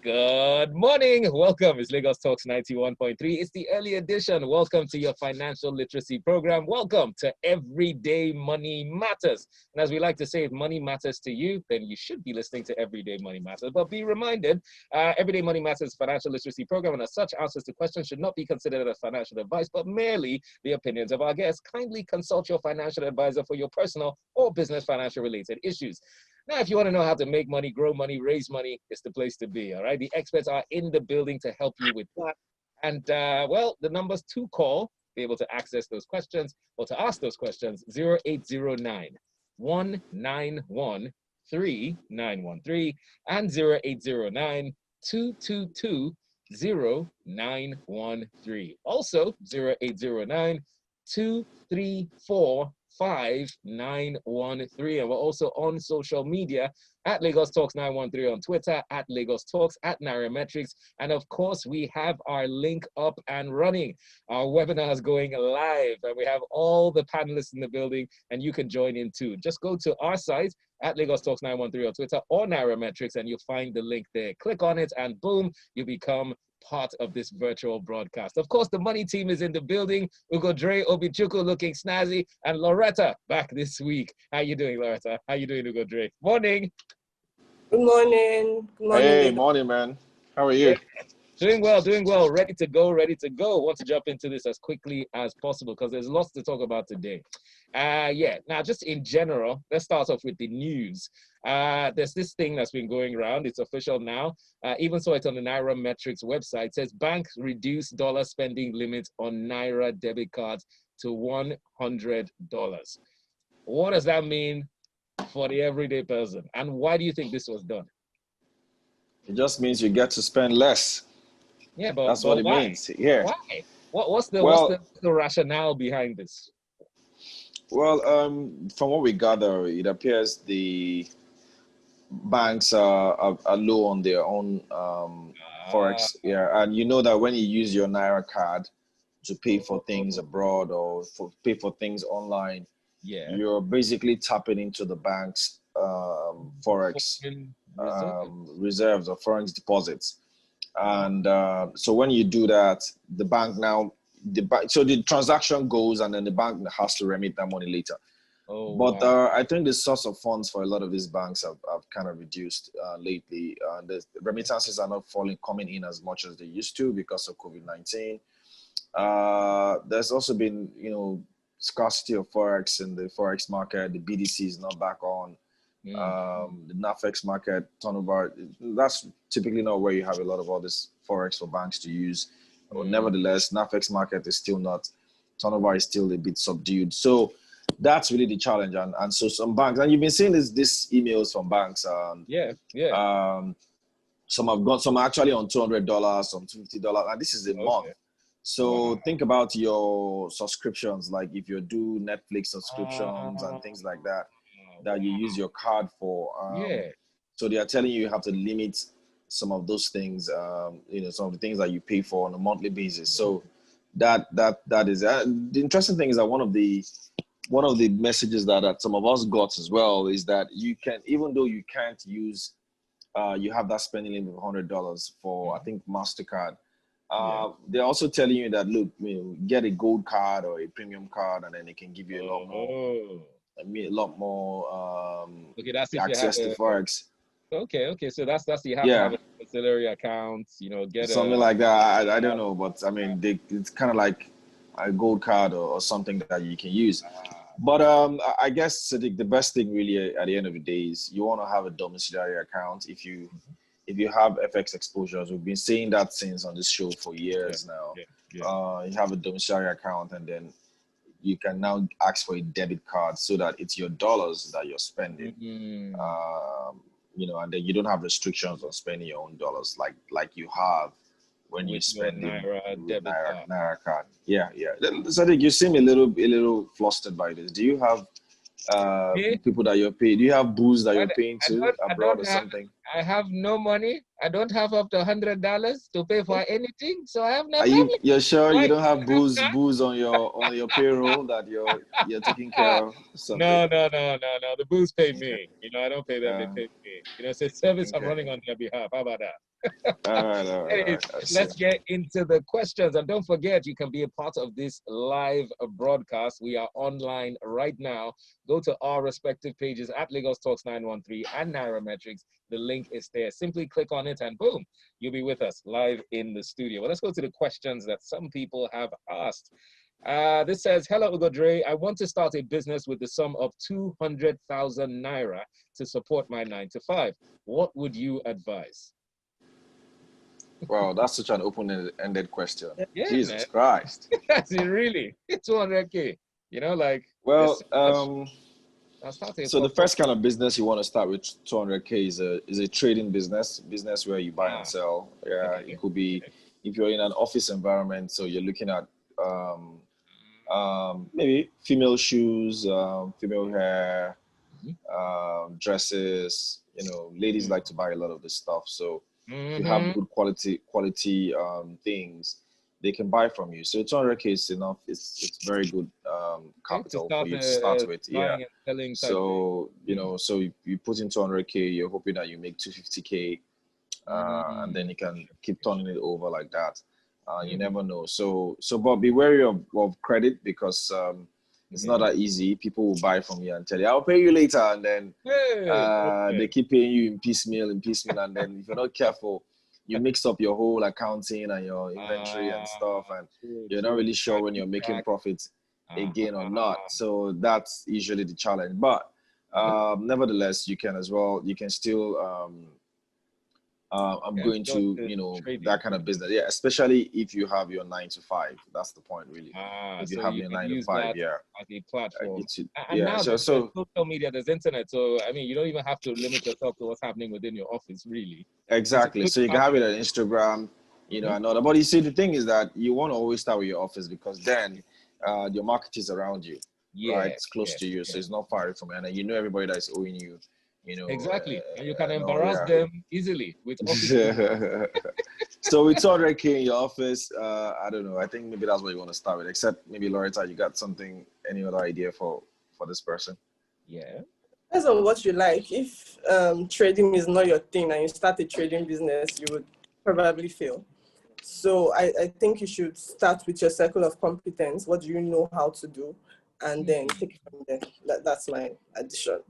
Good morning. Welcome. It's Lagos Talks 91.3. It's the early edition. Welcome to your financial literacy program. Welcome to Everyday Money Matters. And as we like to say, if money matters to you, then you should be listening to Everyday Money Matters. But be reminded, Everyday Money Matters financial literacy program, and as such, answers to questions should not be considered as financial advice, but merely the opinions of our guests. Kindly consult your financial advisor for your personal or business financial related issues. Now, if you want to know how to make money, grow money, raise money, it's the place to be, all right? The experts are in the building to help you with that. And, well, the numbers to call, be able to access those questions or to ask those questions, 0809 191 3913 and 0809 222 0913. Also, 0809 234 5913. And we're also on social media at Lagos Talks 913 on Twitter, at Lagos Talks, at Nairametrics. And of course, we have our link up and running. Our webinar is going live and we have all the panelists in the building and you can join in too. Just go to our site at Lagos Talks 913 on Twitter or Nairametrics and you'll find the link there. Click on it and boom, you become part of this virtual broadcast. Of course, the money team is in the building. Ugodre, Obichuku looking snazzy, and Loretta back this week. How you doing, Loretta? How you doing, Ugodre? Morning. Good morning. Good morning. Hey, morning, man. How are you? Yeah. Doing well, doing well. Ready to go, ready to go. Want to jump into this as quickly as possible because there's lots to talk about today. Now just in general, let's start off with the news. There's this thing that's been going around. It's official now. Even so, it's on the Nairametrics website. It says banks reduce dollar spending limits on Naira debit cards to $100. What does that mean for the everyday person? And why do you think this was done? It just means you get to spend less. Yeah, but that's what it means. Yeah. Why? What's the rationale behind this? Well, from what we gather, it appears the banks are low on their own forex. Yeah, and you know that when you use your Naira card to pay for things abroad or pay for things online, you're basically tapping into the bank's forex reserves or forex deposits. And so when you do that, the bank so the transaction goes and then the bank has to remit that money later. I think the source of funds for a lot of these banks have kind of reduced lately. The remittances are not coming in as much as they used to because of COVID-19. There's also been, scarcity of forex in the forex market. The BDC is not back on. The NAFEX market turnover, that's typically not where you have a lot of all this forex for banks to use. But nevertheless, NAFEX market is still not, turnover is still a bit subdued. So that's really the challenge. And so some banks, and you've been seeing these emails from banks. Some have got, some are actually on $200, some $50, and this is a month. So think about your subscriptions, like if you do Netflix subscriptions and things like that, that you use your card for. So they are telling you have to limit some of those things, some of the things that you pay for on a monthly basis. So that is the interesting thing is that one of the messages that some of us got as well is that you can, even though you can't use, you have that spending limit of $100 for I think MasterCard. They're also telling you that look, get a gold card or a premium card, and then it can give you a lot more access to forex. Okay. So that's you have to have a auxiliary account, get something like that. I don't know, but I mean, it's kind of like a gold card or something that you can use. But I guess Sadiq, the best thing really at the end of the day is you want to have a domiciliary account if you have FX exposures. We've been saying that since on this show for years now. You have a domiciliary account, and then you can now ask for a debit card so that it's your dollars that you're spending. And then you don't have restrictions on spending your own dollars like you have when you spend Naira card. Yeah. So I think you seem a little flustered by this. Do you have Me? people that you're paying? Do you have booze that you're paying to I abroad don't or have, something? I have no money. I don't have up to $100 to pay for anything, so I have no Are problem. you're sure you Why? don't have booze on your payroll that you're taking care of something? No. The booze pay me. I don't pay them, they Uh, pay me. It's a service I'm okay. running on their behalf. How about that? All right. Anyways, I see. let's get into the questions. And don't forget, you can be a part of this live broadcast. We are online right now. Go to our respective pages at Lagos Talks 913 and Nairametrics. The link is there. Simply click on it and boom, you'll be with us live in the studio. Well, let's go to the questions that some people have asked. This says, hello, Ugodre. I want to start a business with the sum of 200,000 Naira to support my 9 to 5. What would you advise? Wow, that's such an open-ended question. Yeah, Jesus man. Christ. That's it, really. 200K. Well, so the first kind of business you want to start with 200K is a trading business where you buy and sell. Yeah, okay. It could be if you're in an office environment, so you're looking at maybe female shoes, female hair, dresses. Ladies like to buy a lot of this stuff. So if you have good quality things, they can buy from you. So 200K is enough. It's very good capital for you to start with. Yeah. So so you put in 200K, you're hoping that you make 250K, and then you can keep turning it over like that. You never know. So but be wary of credit, because it's not that easy. People will buy from you and tell you, I'll pay you later, and then they keep paying you in piecemeal, and then if you're not careful, you mix up your whole accounting and your inventory and stuff, and you're not really sure when you're making profits again or not. So that's usually the challenge. But nevertheless, you can still I'm going to that kind of business, especially if you have your 9 to 5. That's the point, really. If you have your 9 to 5, as a platform. And now there's social media, there's internet, so you don't even have to limit yourself to what's happening within your office, really. Exactly. So you can have it on Instagram, and all that. But you see, the thing is that you want to always start with your office, because then your market is around you, right? It's close to you, so it's not far from you, and everybody that's owing you. Exactly, and you can embarrass them easily with office. So with 200K in your office, I don't know. I think maybe that's what you want to start with. Except maybe Loretta, you got any other idea for this person? Yeah. Depends on what you like. If trading is not your thing and you start a trading business, you would probably fail. So I think you should start with your circle of competence. What do you know how to do? And then take it from there. That's my addition.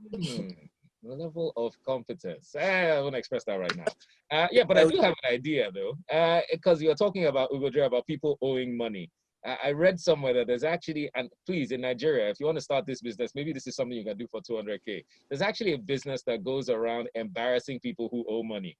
Level of competence. I want to express that right now. But I do have an idea, though, because you're talking about Ugodre, about people owing money. I read somewhere that there's actually, and please, in Nigeria, if you want to start this business, maybe this is something you can do for 200K. There's actually a business that goes around embarrassing people who owe money.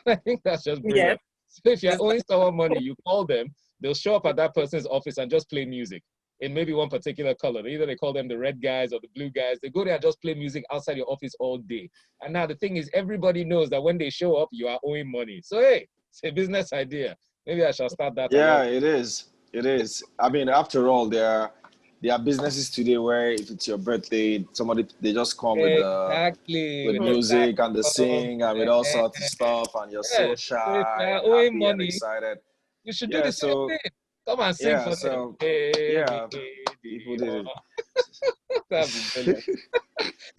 I think that's just brilliant. Yeah. So if you're owing someone money, you call them, they'll show up at that person's office and just play music in maybe one particular color. Either they call them the red guys or the blue guys. They go there and just play music outside your office all day. And now the thing is, everybody knows that when they show up, you are owing money. So, hey, it's a business idea. Maybe I shall start that. Yeah, it is. It is. I mean, after all, there are businesses today where if it's your birthday, they just come with music and they sing and with all sorts of stuff, and you're so shy and happy and excited. You should do the same thing. Come and sing for them. People did it. That'd be brilliant.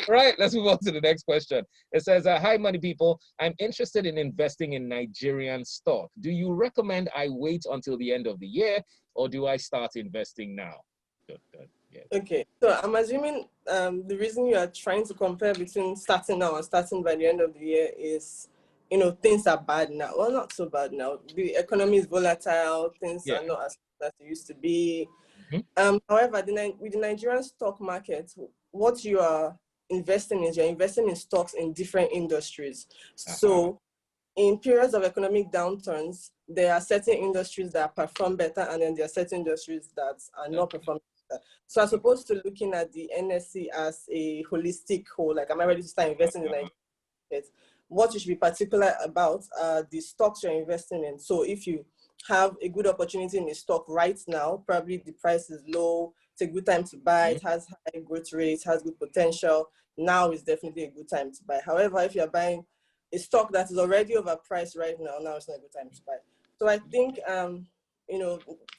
Right, let's move on to the next question. It says, hi, money people. I'm interested in investing in Nigerian stock. Do you recommend I wait until the end of the year, or do I start investing now? Good. Yeah. Okay, so I'm assuming the reason you are trying to compare between starting now and starting by the end of the year is, things are bad now. Well, not so bad now. The economy is volatile. Things are not as they used to be. However, with the Nigerian stock market, what you are investing is you're investing in stocks in different industries. So in periods of economic downturns, there are certain industries that perform better, and then there are certain industries that are not performing better. So as opposed to looking at the NSC as a holistic whole, like, am I ready to start investing in the Nigerian market? What you should be particular about are the stocks you're investing in. So if you have a good opportunity in a stock right now, probably the price is low, it's a good time to buy. It has high growth rates, has good potential. Now is definitely a good time to buy. However, if you're buying a stock that is already overpriced right now it's not a good time to buy. So I think,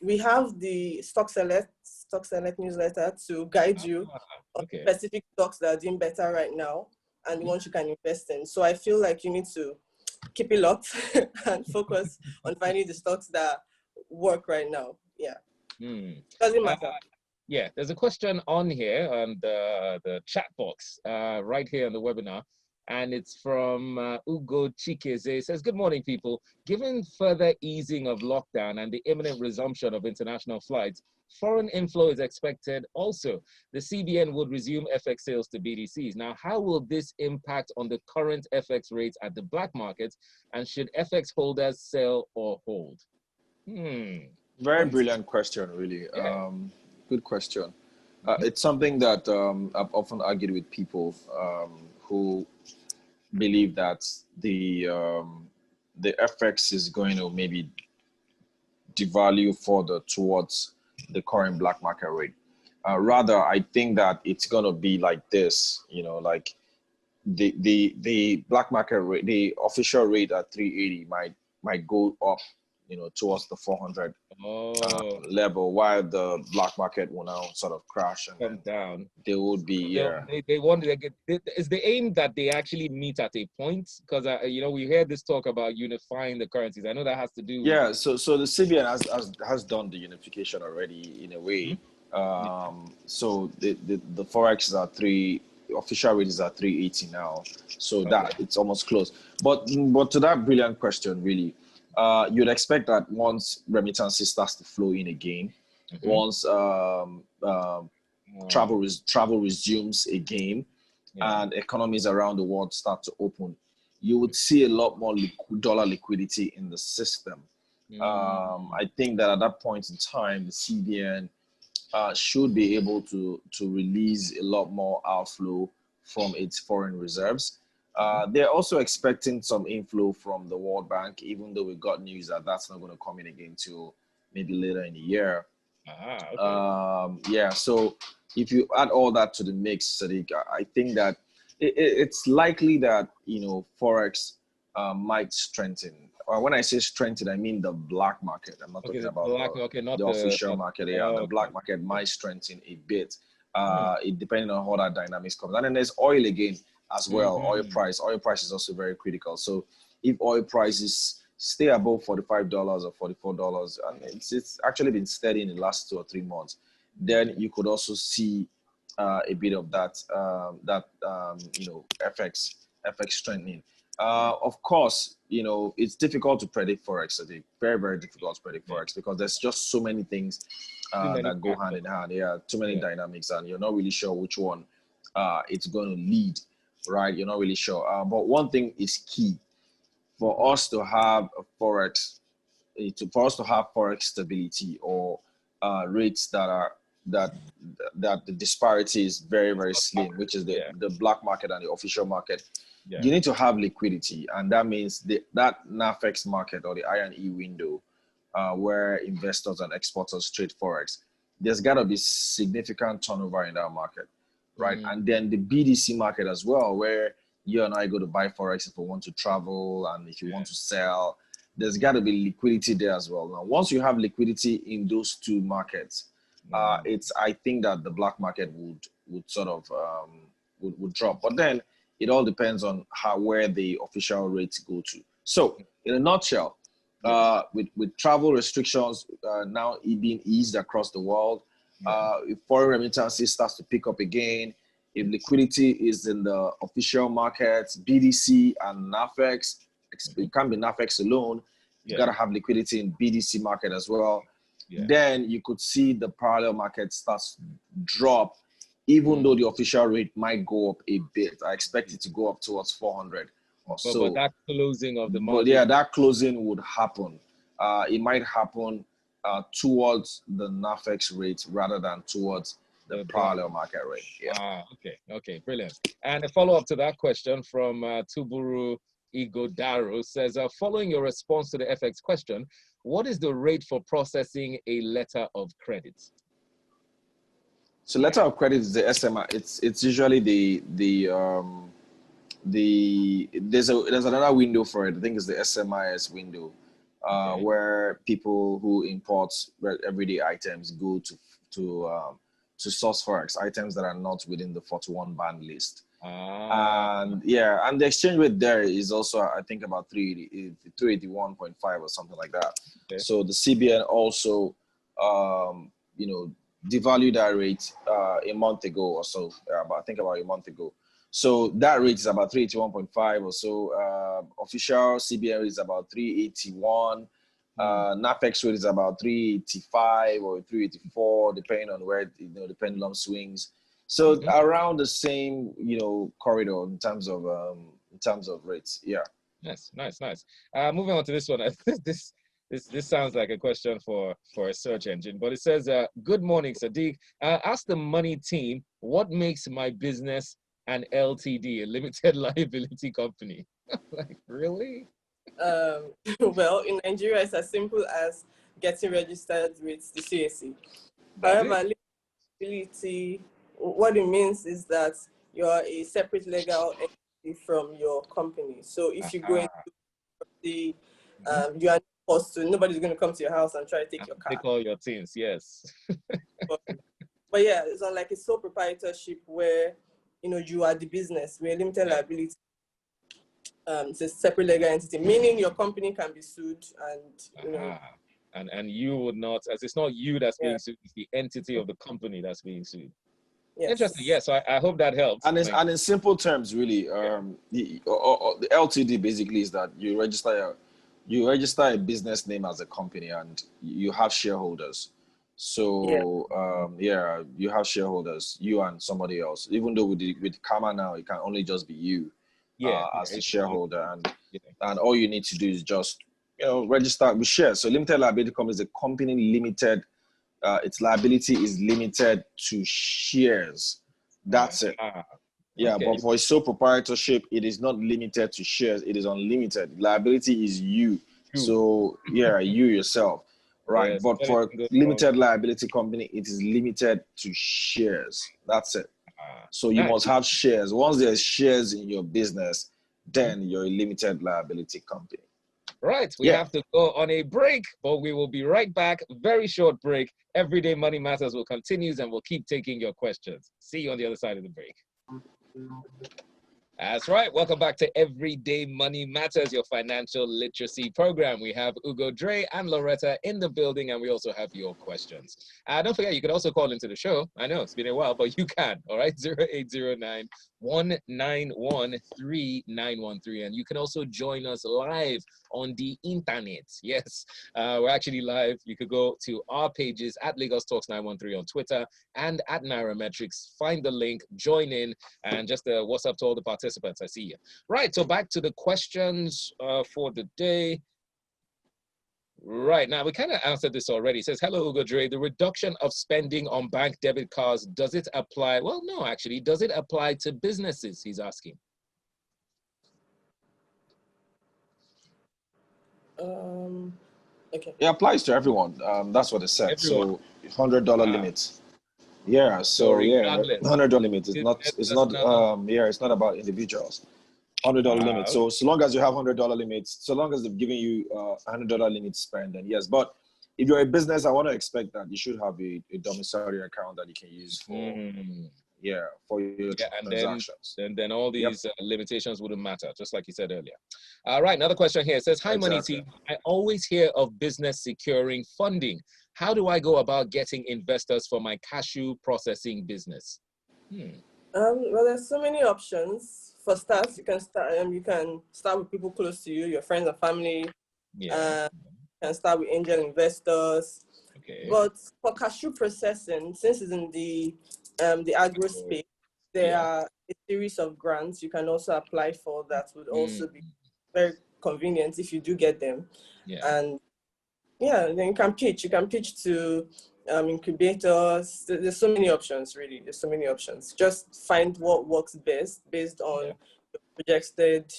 we have the Stock Select newsletter to guide you on specific stocks that are doing better right now and the ones you can invest in. So I feel like you need to keep it locked and focus on finding the stocks that work right now. Yeah. Doesn't matter. Yeah, there's a question on here on the chat box right here on the webinar, and it's from Ugodre. It says, "Good morning, people. Given further easing of lockdown and the imminent resumption of international flights, foreign inflow is expected. Also, the CBN would resume FX sales to BDCs. Now, how will this impact on the current FX rates at the black market, and should FX holders sell or hold?" Very brilliant question, really. Yeah. Good question. It's something that I've often argued with people who believe that the FX is going to maybe devalue further towards the current black market rate. Rather, I think that it's going to be like this, like the black market rate, the official rate at 380 might go up, towards the 400 level, while the black market will now sort of crash and come down. They would be, They want to get. Is the aim that they actually meet at a point? Because we hear this talk about unifying the currencies. I know that has to do. Yeah. So the CBN has done the unification already in a way. So the forex is at official rate is at 380 now. So that it's almost close. But to that brilliant question, really. You'd expect that once remittances starts to flow in again, once travel resumes again, and economies around the world start to open, you would see a lot more dollar liquidity in the system. I think that at that point in time, the CBN should be able to release a lot more outflow from its foreign reserves. They're also expecting some inflow from the World Bank, even though we got news that that's not going to come in again till maybe later in the year. So if you add all that to the mix, Sadiq, I think that it's likely that forex might strengthen. Or when I say strengthen, I mean the black market. I'm not talking about the official market. The black market might strengthen a bit. It depending on how that dynamics comes. And then there's oil again as well. Oil price is also very critical. So if oil prices stay above $45 or $44, and it's actually been steady in the last 2 or 3 months, then you could also see a bit of that FX strengthening. Of course, it's difficult to predict forex. It's very, very difficult to predict forex because there's just so many things that go hand in hand. Too many dynamics, and you're not really sure which one it's going to lead. Right, you're not really sure. But one thing is key for us to have forex stability or rates that the disparity is very, very slim, which is the black market and the official market. You need to have liquidity, and that means that NAFEX market or the I&E window where investors and exporters trade forex. There's got to be significant turnover in that market. Right. And then the BDC market as well, where you and I go to buy forex if we want to travel and if you want to sell, there's got to be liquidity there as well. Now, once you have liquidity in those two markets, I think that the black market would sort of would drop. But then it all depends on where the official rates go to. So in a nutshell, with travel restrictions now being eased across the world, if foreign remittances starts to pick up again, if liquidity is in the official markets, BDC and NAFEX, it can't be NAFEX alone. You got to have liquidity in BDC market as well. Then you could see the parallel market starts to drop, even though the official rate might go up a bit. I expect it to go up towards 400 or so. But that closing of the market. But that closing would happen. It might happen towards the NAFEX rate rather than towards the parallel market rate. Okay, brilliant. And a follow-up to that question from Tuburu Igodaro says, following your response to the FX question, what is the rate for processing a letter of credit? So letter of credit is the SMI. It's usually there's another window for it. I think it's the SMIS window, where people who import everyday items go to source forex items that are not within the 41 band list. And the exchange rate there is also, I think, about 381.5 or something like that. Okay. So the CBN also, devalued that rate a month ago or so. I think about a month ago. So that rate is about 381.5 or so. Official CBN rate is about 381. NAPEX rate is about 385 or 384, depending on where the pendulum swings. So around the same corridor in terms of rates. Yeah. Nice. Moving on to this one. This sounds like a question for a search engine, but it says, "Good morning, Sadiq. Ask the money team what makes my business an LTD, a limited liability company." Like, really? Well, in Nigeria, it's as simple as getting registered with the CAC. However, liability, what it means is that you are a separate legal entity from your company. So if you go into the, you are forced to, nobody's going to come to your house and try to take your car. Take all your things, yes. But yeah, it's not like a sole proprietorship where, you are the business. We're limited liability. It's a separate legal entity, meaning your company can be sued and you would not, as it's not you that's being sued, it's the entity of the company that's being sued. Yes. Interesting. Yes, so I hope that helps. And in simple terms, really, the LTD basically is that you register a business name as a company and you have shareholders. So you have shareholders, you and somebody else. Even though with Karma now, it can only just be you as the shareholder, and all you need to do is just register with shares. So limited liability company is a company limited. Its liability is limited to shares. That's it. But for a sole proprietorship, it is not limited to shares. It is unlimited. Liability is you. So you yourself, right? Yes, but for a limited liability company, it is limited to shares. That's it. So you must have shares. Once there's shares in your business, then you're a limited liability company. Right, we have to go on a break, but we will be right back. Very short break. Everyday Money Matters will continue, and we'll keep taking your questions. See you on the other side of the break. That's right. Welcome back to Everyday Money Matters, your financial literacy program. We have Ugodre and Loretta in the building, and we also have your questions. Don't forget, you can also call into the show. I know it's been a while, but you can. All right, 0809-191-3913. And you can also join us live on the internet. Yes, we're actually live. You could go to our pages at Lagos Talks 913 on Twitter and at Nairametrics. Find the link, join in, and just what's up to all the participants. I see you. Right, so back to the questions for the day. Right, now we kind of answered this already. It says, "Hello, Ugodre. The reduction of spending on bank debit cards, does it apply?" Well, no, actually. Does it apply to businesses? He's asking. Okay. It applies to everyone. That's what it said. Everyone. So $100 limit. Yeah. So $100 limit. It's not about individuals. $100 limit. So long as you have $100 limits, so long as they've given you $100 limit spend, then yes. But if you're a business, I want to expect that you should have a domiciliary account that you can use for your transactions. And then all these limitations wouldn't matter, just like you said earlier. Right, another question here. It says, "Hi, Money Team. I always hear of business securing funding. How do I go about getting investors for my cashew processing business?" Well, there's so many options. For starts, you can start with people close to you, your friends and family. You can start with angel investors. Okay. But for cashew processing, since it's in the agro space, there are a series of grants you can also apply for that would also be very convenient if you do get them. And then you can pitch. You can pitch to incubators. There's so many options, really. There's so many options. Just find what works best based on your projected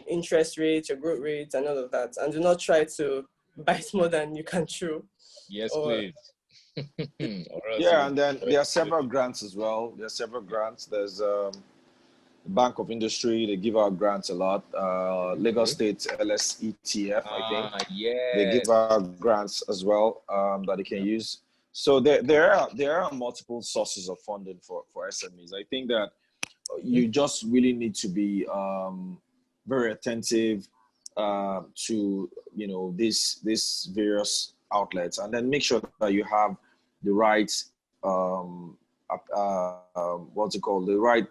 interest rates, your growth rates, and all of that. And do not try to bite more than you can chew. Yes, please. Or else Yeah, you'll and then there are several grants as well. There are several grants. There's Bank of Industry. They give out grants a lot. Lagos State LSETF, I think. They give yes. out grants as well that they can use. So there are multiple sources of funding for SMEs. I think that you just really need to be very attentive to these various outlets, and then make sure that you have the right what's it called, the right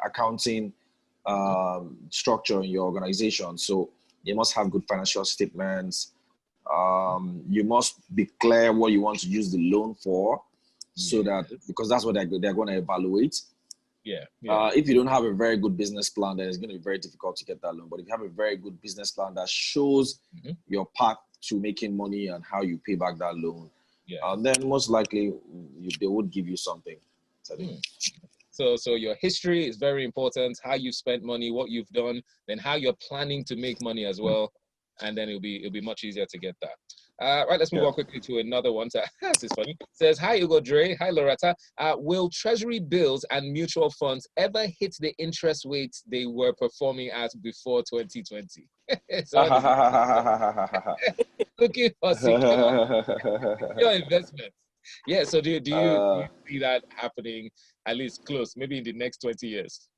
accounting structure in your organization. So you must have good financial statements. You must be clear what you want to use the loan for, so that, because that's what they're going to evaluate. If you don't have a very good business plan, then it's going to be very difficult to get that loan. But if you have a very good business plan that shows your path to making money and how you pay back that loan, then most likely they would give you something. So your history is very important. How you've spent money, what you've done, then how you're planning to make money as well, and then it'll be much easier to get that. Right, let's move on quickly to another one. So, this is funny. It says, hi, Ugodre. Hi, Loretta. Will treasury bills and mutual funds ever hit the interest rates they were performing at before 2020? Looking for secure investments. Yeah, so do you see that happening at least close, maybe in the next 20 years?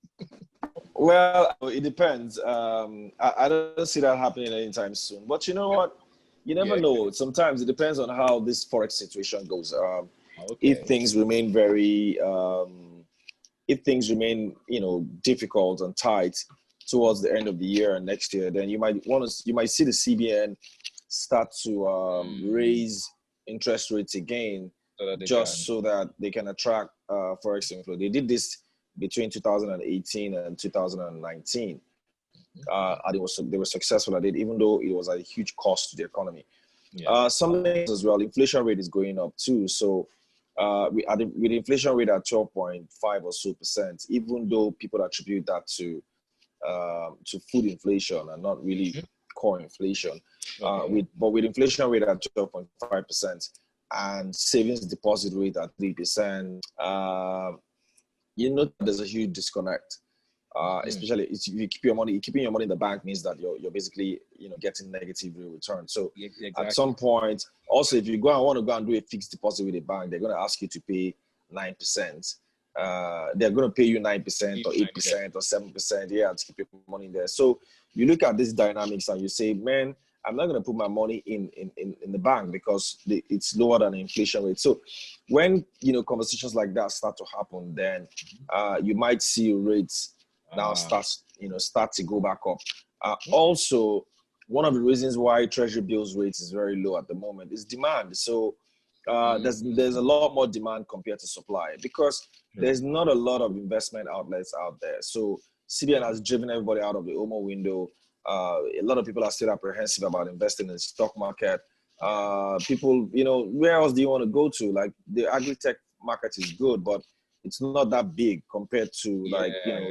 Well, it depends. I don't see that happening anytime soon. But you know what? You never know. Sometimes it depends on how this forex situation goes. If things remain difficult and tight towards the end of the year and next year, then you might see the CBN start to raise interest rates again, so that they can attract forex inflow. They did this between 2018 and 2019. And they were successful at it, even though it was at a huge cost to the economy. Something as well, inflation rate is going up too. So with the inflation rate at 12.5 or so percent, even though people attribute that to food inflation and not really core inflation, with inflation rate at 12.5% and savings deposit rate at 3%, there's a huge disconnect. Especially if you keeping your money in the bank means that you're basically getting negative real return. So at some point, also if you want to go and do a fixed deposit with a bank, they're going to ask you to pay 9%. They're going to pay you 9% or 8% or 7%, to keep your money in there. So you look at these dynamics and you say, man, I'm not going to put my money in the bank because it's lower than the inflation rate. So when conversations like that start to happen, then you might see rates now start to go back up. Also, one of the reasons why treasury bills rates is very low at the moment is demand. So there's a lot more demand compared to supply, because there's not a lot of investment outlets out there. So CBN has driven everybody out of the OMO window. A lot of people are still apprehensive about investing in the stock market. People, where else do you want to go to? Like, the agri-tech market is good, but it's not that big compared to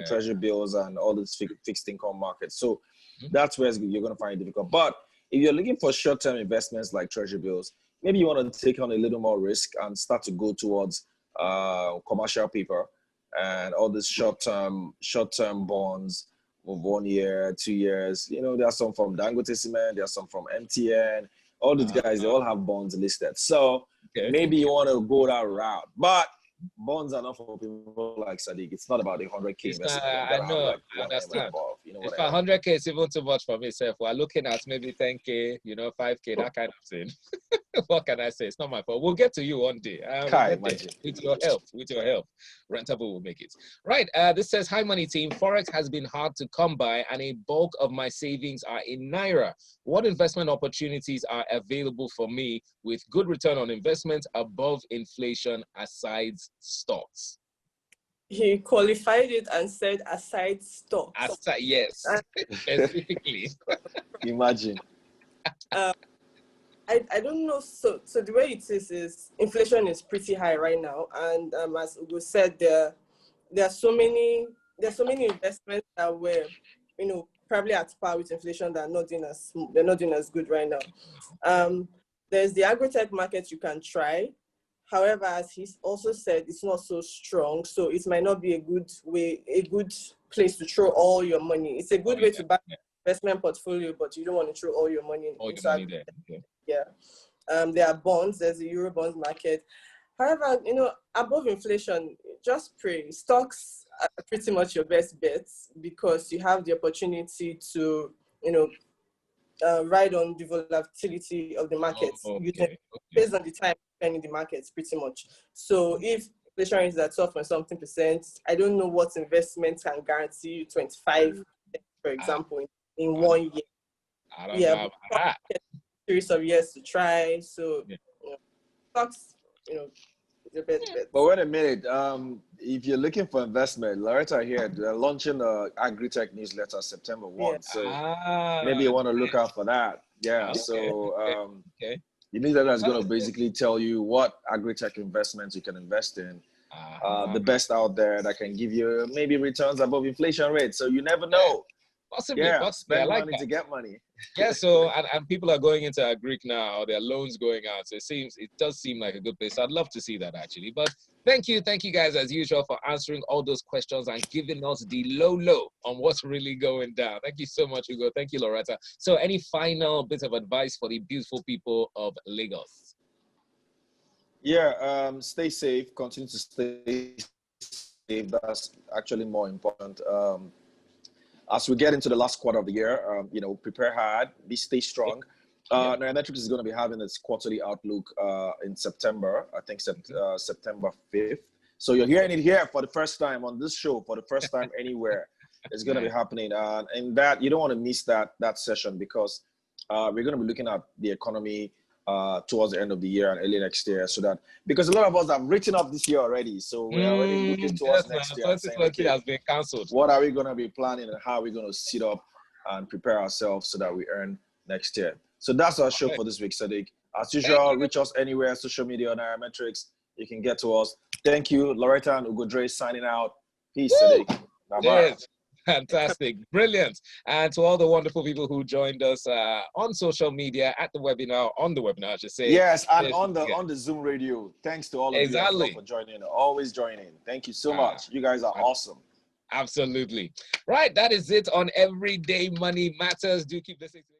treasury bills and all these fixed income markets. So that's where you're going to find it difficult. But if you're looking for short-term investments like treasury bills, maybe you want to take on a little more risk and start to go towards commercial paper and all these short-term bonds of 1 year, 2 years. There are some from Dangote Cement, there are some from MTN. All these guys, they all have bonds listed. So maybe you want to go that route. But bonds are not for people like Sadiq. It's not about the 100K investment. I know, I understand. If 100K is even too much for myself, we're looking at maybe 10K, 5K, that kind of thing. What can I say? It's not my fault. We'll get to you one day. With your help. Rentable will make it. Right. This says, hi, money team. Forex has been hard to come by, and a bulk of my savings are in Naira. What investment opportunities are available for me with good return on investment above inflation aside stocks? He qualified it and said aside stocks. Yes, specifically. Imagine. I don't know. So the way it is inflation is pretty high right now, and as Ugo said, there are so many investments that were probably at par with inflation that they're not doing as good right now. there's the agri-tech market you can try. However, as he's also said, it's not so strong, so it might not be a good place to throw all your money. It's a good way to buy investment portfolio, but you don't want to throw all your money into money there. Okay. Yeah. There are bonds. There's the Euro bonds market. However, above inflation, just pray. Stocks are pretty much your best bets because you have the opportunity to, ride on the volatility of the markets based on the time spent in the markets, pretty much. So if inflation is at 12% I don't know what investment can guarantee you 25%, for example, in 1 year. I don't know about that. Series of years to try. So stocks, the best bet. But wait a minute. If you're looking for investment, Loretta here, they're launching the agri-tech newsletter September 1. So maybe you want to look out for that. Yeah. Okay. So the newsletter is going to basically tell you what agri-tech investments you can invest in. The best out there that can give you maybe returns above inflation rate. So you never know. Possibly. Spend like money that. To get money. Yeah, so and people are going into Greek now, their loans going out. So it does seem like a good place. So I'd love to see that actually. But thank you guys as usual for answering all those questions and giving us the low on what's really going down. Thank you so much, Ugo. Thank you, Loretta. So any final bit of advice for the beautiful people of Lagos? Yeah, stay safe. Continue to stay safe. That's actually more important. As we get into the last quarter of the year, prepare hard, stay strong. Nairametrics is going to be having its quarterly outlook in September, I think September 5th. So you're hearing it here for the first time on this show, for the first time anywhere. It's going to be happening. And that you don't want to miss that session because we're going to be looking at the economy towards the end of the year and early next year, because a lot of us have written up this year already, so we're already looking towards next year. 2020 has been cancelled. What are we going to be planning and how are we going to sit up and prepare ourselves so that we earn next year? So that's our show for this week, Sadiq. As usual, reach us anywhere, social media, Nairametrics. You can get to us. Thank you, Loretta and Ugodre signing out. Peace, Sadiq. Bye-bye. Fantastic. Brilliant. And to all the wonderful people who joined us on social media, at the webinar, on the webinar, I should say. Yes, and on the Zoom radio. Thanks to all of you as well for joining. Always joining. Thank you so much. You guys are awesome. Absolutely. Right. That is it on Everyday Money Matters. Do keep listening to